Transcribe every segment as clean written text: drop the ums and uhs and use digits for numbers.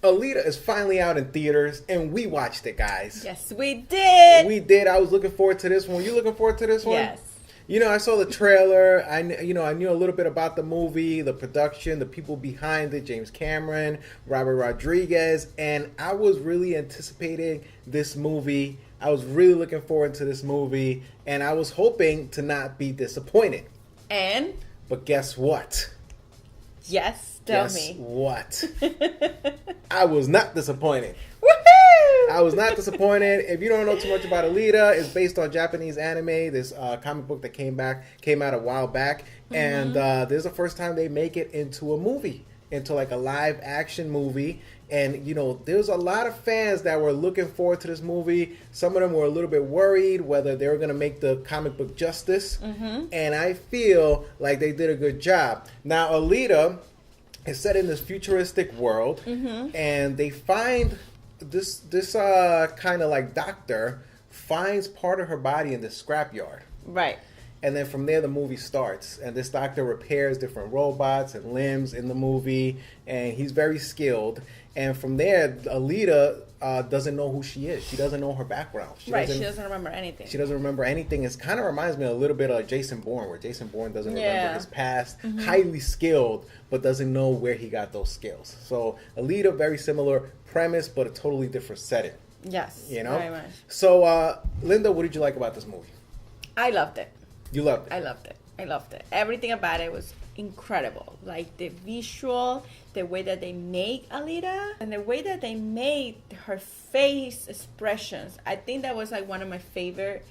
Alita is finally out in theaters, and we watched it, guys. Yes, we did. We did. I was looking forward to this one. Were you looking forward to this one? Yes. You know, I saw the trailer. I knew a little bit about the movie, the production, the people behind it, James Cameron, Robert Rodriguez, and I was really anticipating this movie. I was really looking forward to this movie, and I was hoping to not be disappointed. And? But guess what? Yes, tell Guess me. what? I was not disappointed. Woohoo! I was not disappointed. If you don't know too much about Alita, it's based on Japanese anime. This comic book that came out a while back, and this is the first time they make it into a movie, into like a live action movie. And you know, there's a lot of fans that were looking forward to this movie. Some of them were a little bit worried whether they were going to make the comic book justice, and I feel like they did a good job. Now, Alita is set in this futuristic world, and they find this kind of like doctor finds part of her body in the scrapyard. Right. And then from there, the movie starts. And this doctor repairs different robots and limbs in the movie. And he's very skilled. And from there, Alita doesn't know who she is. She doesn't know her background. She doesn't remember anything. She doesn't remember anything. It kind of reminds me a little bit of Jason Bourne, where Jason Bourne doesn't remember his past. Highly skilled, but doesn't know where he got those skills. So Alita, very similar premise, but a totally different setting. Yes, you know? very much. So, Linda, what did you like about this movie? I loved it. You loved it? I loved it. I loved it. Everything about it was incredible. Like the visual, the way that they made Alita, and the way that they made her face expressions. I think that was like one of my favorite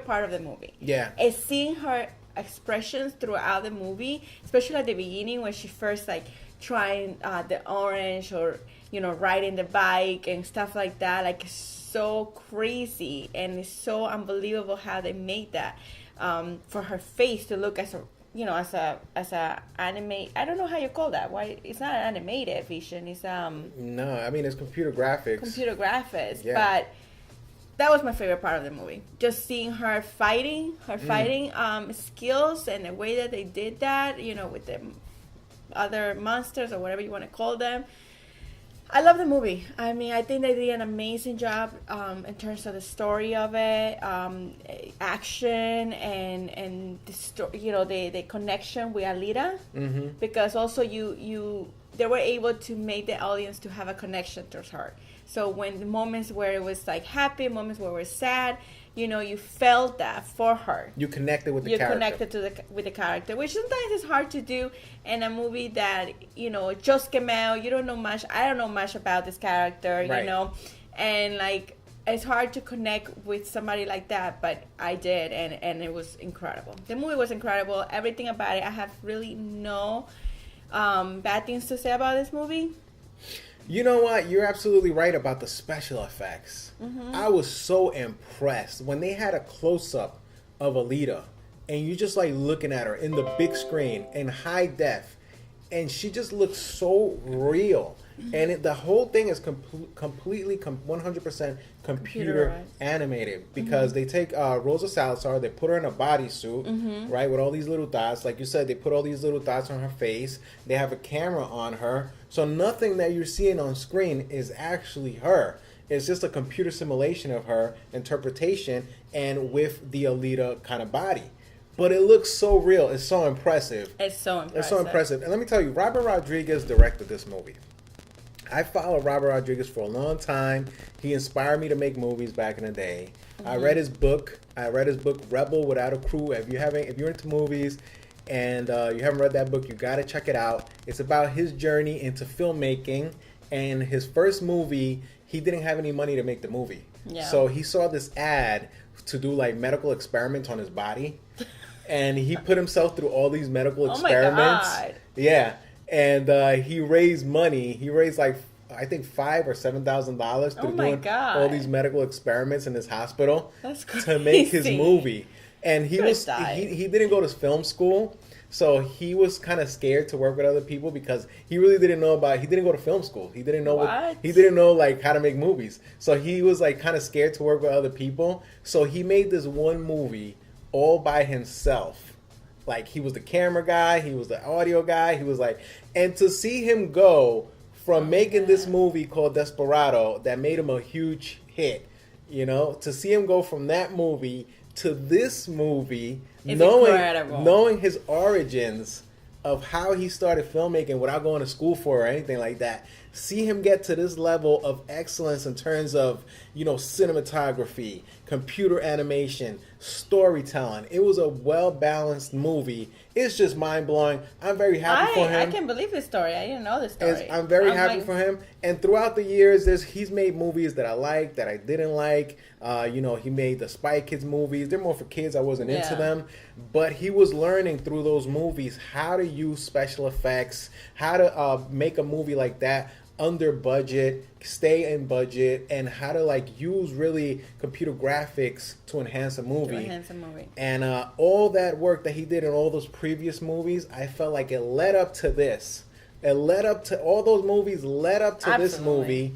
part of the movie. Yeah. Is seeing her expressions throughout the movie, especially at the beginning when she first like trying the orange, or riding the bike and stuff like that. Like so crazy, and it's so unbelievable how they made that. For her face to look as a anime. I don't know how you call that. Why it's not an animated vision. It's No, I mean it's computer graphics. Computer graphics. Yeah. But that was my favorite part of the movie. Just seeing her fighting skills, and the way that they did that. With the other monsters or whatever you want to call them. I love the movie. I mean, I think they did an amazing job in terms of the story of it, action, and the story. The connection with Alita, because also they were able to make the audience to have a connection towards her. So when the moments where it was like happy, moments where it was sad, you felt that for her. You connected with the character. You connected with the character, which sometimes is hard to do in a movie that, just came out. You don't know much. I don't know much about this character, right. And like, it's hard to connect with somebody like that, but I did, and it was incredible. The movie was incredible. Everything about it. I have really no bad things to say about this movie. You know what? You're absolutely right about the special effects. I was so impressed when they had a close-up of Alita, and you just like looking at her in the big screen in high def, and she just looks so real. And the whole thing is completely 100% computer animated, because they take Rosa Salazar, they put her in a bodysuit, right, with all these little dots. Like you said, they put all these little dots on her face. They have a camera on her. So nothing that you're seeing on screen is actually her. It's just a computer simulation of her interpretation, and with the Alita kind of body. But it looks so real. It's so impressive. It's so impressive. And let me tell you, Robert Rodriguez directed this movie. I followed Robert Rodriguez for a long time. He inspired me to make movies back in the day. I read his book. Rebel Without a Crew. If you're into movies and you haven't read that book, you got to check it out. It's about his journey into filmmaking. And his first movie, he didn't have any money to make the movie. Yeah. So he saw this ad to do like medical experiments on his body. And he put himself through all these medical experiments. Oh my God. Yeah. And he raised money. He raised like, I think $5,000 or $7,000 through doing all these medical experiments in this hospital. That's crazy. To make his movie. And he didn't go to film school, so he was kind of scared to work with other people because he really didn't know he didn't go to film school. He didn't know he didn't know like how to make movies. So he was like kind of scared to work with other people. So he made this one movie all by himself. Like, he was the camera guy, he was the audio guy, he was like, and to see him go from making this movie called Desperado that made him a huge hit, you know, to see him go from that movie to this movie, knowing his origins of how he started filmmaking without going to school for or anything like that. See him get to this level of excellence in terms of, you know, cinematography, computer animation, storytelling. It was a well-balanced movie. It's just mind-blowing. I'm very happy for him. I can't believe this story. I didn't know this story. I'm very happy for him. And throughout the years, he's made movies that I liked, that I didn't like. You know, he made the Spy Kids movies. They're more for kids. I wasn't into them. But he was learning through those movies how to use special effects, how to make a movie like that under budget, stay in budget, and how to like use really computer graphics to enhance a movie. And all that work that he did in all those previous movies, I felt like it led up to this. It led up to all those movies, led up to this movie,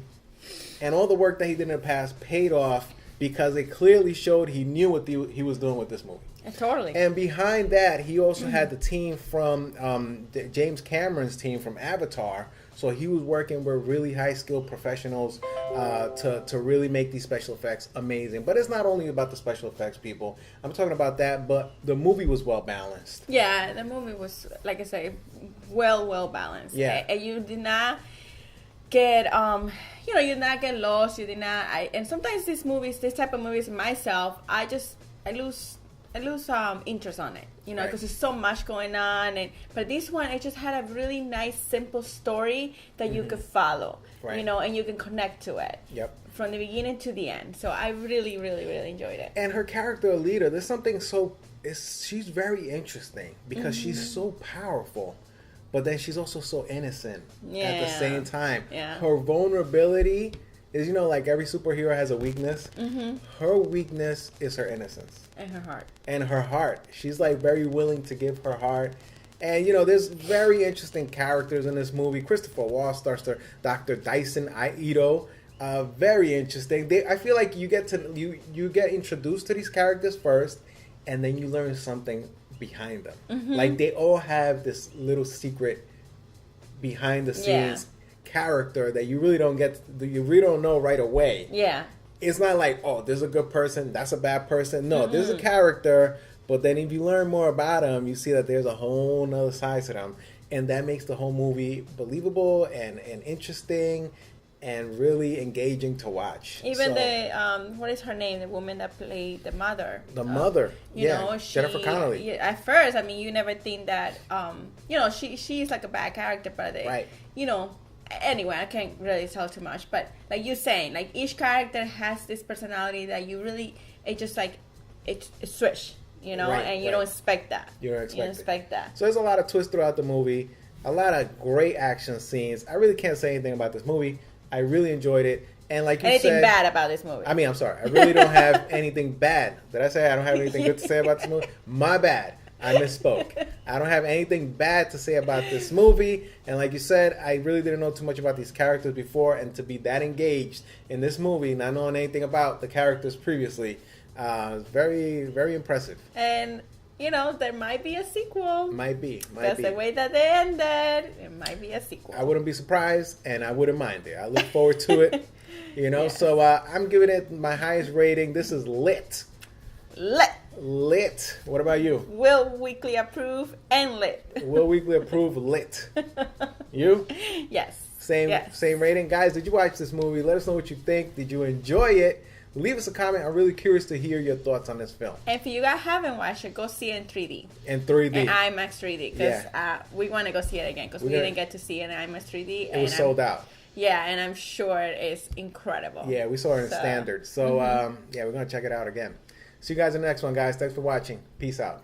and all the work that he did in the past paid off because it clearly showed he knew what he was doing with this movie. Totally. And behind that, he also had the team from James Cameron's team from Avatar. So he was working with really high-skilled professionals to really make these special effects amazing. But it's not only about the special effects, people. I'm talking about that, but the movie was well-balanced. Yeah, the movie was, like I say, well-balanced. Yeah. And you did not get, you did not get lost. You did not, and sometimes this type of movies, myself, I lose interest on it, because there's so much going on. But this one, it just had a really nice, simple story that you could follow, and you can connect to it. Yep. From the beginning to the end. So I really, really, really enjoyed it. And her character, Alita, there's something she's very interesting because she's so powerful, but then she's also so innocent at the same time. Yeah. Her vulnerability is, like every superhero has a weakness. Her weakness is her innocence. And her heart. She's like very willing to give her heart. And, there's very interesting characters in this movie. Christopher Waltz stars Dr. Dyson Ito. Very interesting. I feel like you get introduced to these characters first, and then you learn something behind them. Like they all have this little secret behind the scenes character that you really don't know right away. Yeah. It's not like, oh, there's a good person, that's a bad person. No, there's a character, but then if you learn more about them, you see that there's a whole nother side to them. And that makes the whole movie believable and interesting and really engaging to watch. Even what is her name? The woman that played the mother. The mother. Jennifer Connelly. At first, you never think that, she's like a bad character, but anyway, I can't really tell too much, but like you're saying, like each character has this personality that you really, it just like, it's switch, and you don't expect that. You don't expect that. So there's a lot of twists throughout the movie, a lot of great action scenes. I really can't say anything about this movie. I really enjoyed it. And like you said, anything bad about this movie? I'm sorry. I really don't have anything bad. Did I say I don't have anything good to say about this movie? My bad. I misspoke. I don't have anything bad to say about this movie. And like you said, I really didn't know too much about these characters before. And to be that engaged in this movie, not knowing anything about the characters previously, is very, very impressive. And, there might be a sequel. Might be. That's the way that they ended. It might be a sequel. I wouldn't be surprised, and I wouldn't mind it. I look forward to it. Yes. So I'm giving it my highest rating. This is lit. Lit. What about you? Will Weekly approve and lit. Will Weekly approve, lit. You? Yes. Same rating. Guys, did you watch this movie? Let us know what you think. Did you enjoy it? Leave us a comment. I'm really curious to hear your thoughts on this film. And if you guys haven't watched it, go see it in 3D. In 3D. In IMAX 3D. Because we want to go see it again. Because we didn't get to see it in IMAX 3D. It was sold out. Yeah, and I'm sure it's incredible. Yeah, we saw it in standard. So, we're going to check it out again. See you guys in the next one, guys. Thanks for watching. Peace out.